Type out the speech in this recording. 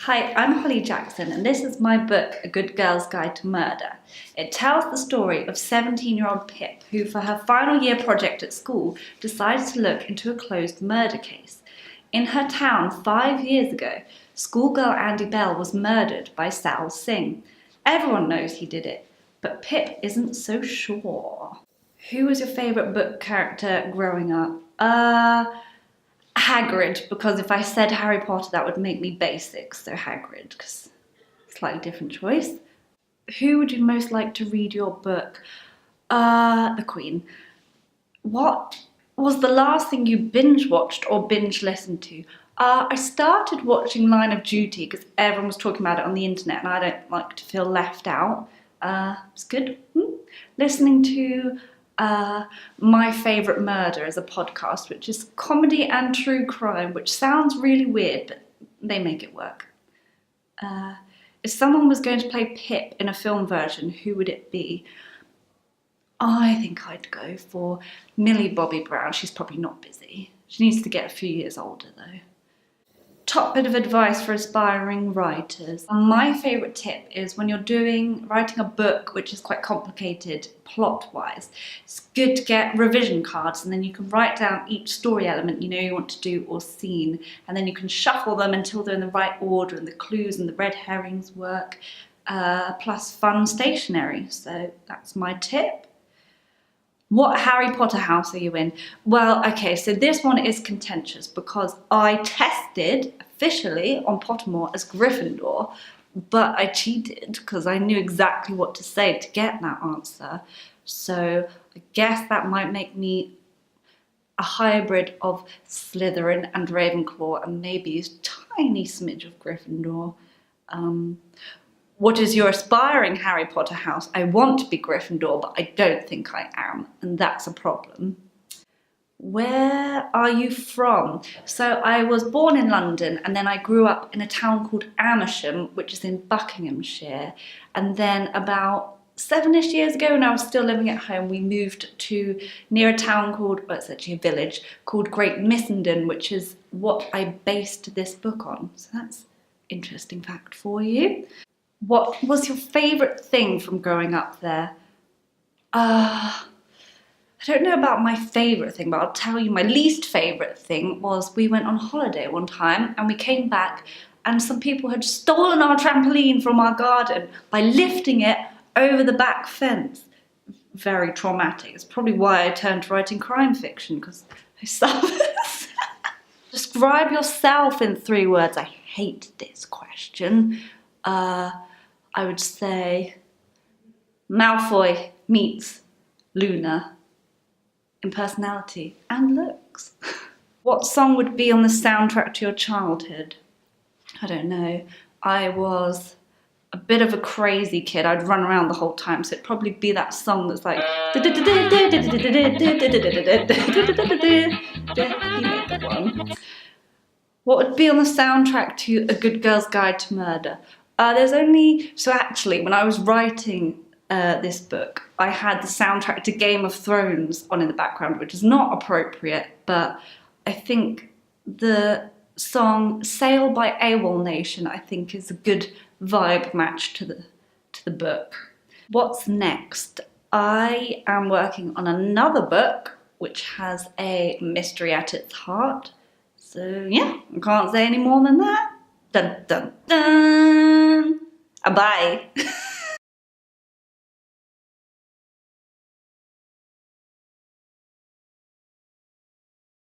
Hi, I'm Holly Jackson and this is my book, A Good Girl's Guide to Murder. It tells the story of 17-year-old Pip, who for her final year project at school decides to look into a closed murder case. In her town 5 years ago, schoolgirl Andy Bell was murdered by Sal Singh. Everyone knows he did it, but Pip isn't so sure. Who was your favourite book character growing up? Hagrid, because if I said Harry Potter, that would make me basic, so Hagrid, because slightly different choice. Who would you most like to read your book? The Queen. What was the last thing you binge watched or binge listened to? I started watching Line of Duty because everyone was talking about it on the internet and I don't like to feel left out. It's good. Listening to My Favourite Murder is a podcast, which is comedy and true crime, which sounds really weird, but they make it work. If someone was going to play Pip in a film version, who would it be? I think I'd go for Millie Bobby Brown. She's probably not busy. She needs to get a few years older though. Top bit of advice for aspiring writers. My favourite tip is when you're writing a book which is quite complicated plot-wise, it's good to get revision cards and then you can write down each story element you want to do or scene, and then you can shuffle them until they're in the right order and the clues and the red herrings work, plus fun stationery. So that's my tip. What Harry Potter house are you in? Well, okay, so this one is contentious because I tested officially on Pottermore as Gryffindor, but I cheated because I knew exactly what to say to get that answer. So I guess that might make me a hybrid of Slytherin and Ravenclaw and maybe a tiny smidge of Gryffindor. What is your aspiring Harry Potter house? I want to be Gryffindor, but I don't think I am, and that's a problem. Where are you from? So I was born in London, and then I grew up in a town called Amersham, which is in Buckinghamshire. And then about 7-ish years ago, when I was still living at home, we moved to near a town called, well, it's actually a village, called Great Missenden, which is what I based this book on. So that's an interesting fact for you. What was your favourite thing from growing up there? I don't know about my favourite thing, but I'll tell you my least favourite thing was we went on holiday one time and we came back and some people had stolen our trampoline from our garden by lifting it over the back fence. Very traumatic. It's probably why I turned to writing crime fiction, because I suffered. Describe yourself in 3 words. I hate this question. I would say Malfoy meets Luna in personality and looks. What song would be on the soundtrack to your childhood? I don't know. I was a bit of a crazy kid. I'd run around the whole time, so it'd probably be that song that's like... You know the one. What would be on the soundtrack to A Good Girl's Guide to Murder? So actually, when I was writing this book, I had the soundtrack to Game of Thrones on in the background, which is not appropriate, but I think the song Sail by AWOL Nation, I think, is a good vibe match to the book. What's next? I am working on another book, which has a mystery at its heart. So yeah, I can't say any more than that. Dun dun dun! Bye.